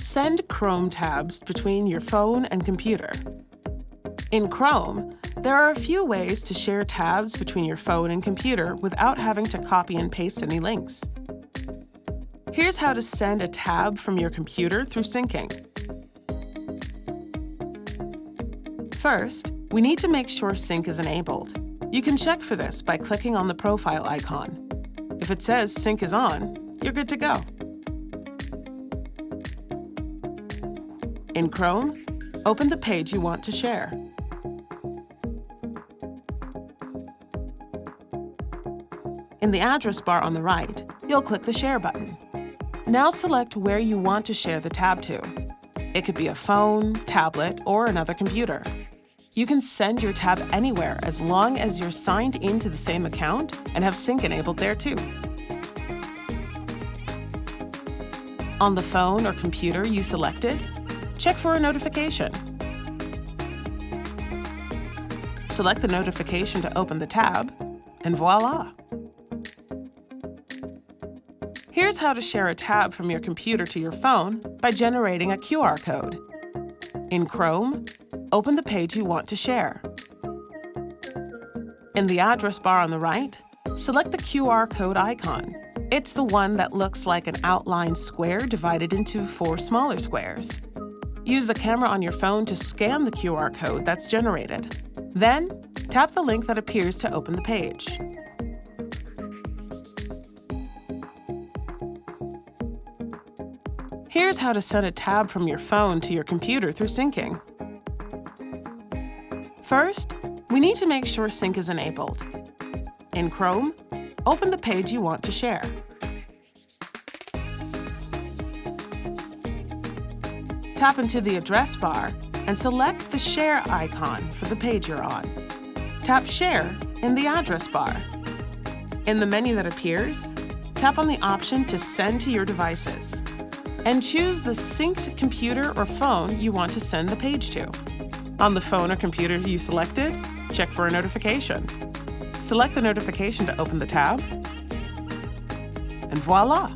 Send Chrome tabs between your phone and computer. In Chrome, there are a few ways to share tabs between your phone and computer without having to copy and paste any links. Here's how to send a tab from your computer through syncing. First, we need to make sure sync is enabled. You can check for this by clicking on the profile icon. If it says sync is on, you're good to go. In Chrome, open the page you want to share. In the address bar on the right, you'll click the Share button. Now select where you want to share the tab to. It could be a phone, tablet, or another computer. You can send your tab anywhere as long as you're signed into the same account and have sync enabled there too. On the phone or computer you selected, check for a notification. Select the notification to open the tab, and voila! Here's how to share a tab from your computer to your phone by generating a QR code. In Chrome, open the page you want to share. In the address bar on the right, select the QR code icon. It's the one that looks like an outlined square divided into 4 smaller squares. Use the camera on your phone to scan the QR code that's generated. Then, tap the link that appears to open the page. Here's how to send a tab from your phone to your computer through syncing. First, we need to make sure sync is enabled. In Chrome, open the page you want to share. Tap into the address bar and select the Share icon for the page you're on. Tap Share in the address bar. In the menu that appears, tap on the option to send to your devices, and choose the synced computer or phone you want to send the page to. On the phone or computer you selected, check for a notification. Select the notification to open the tab, and voila!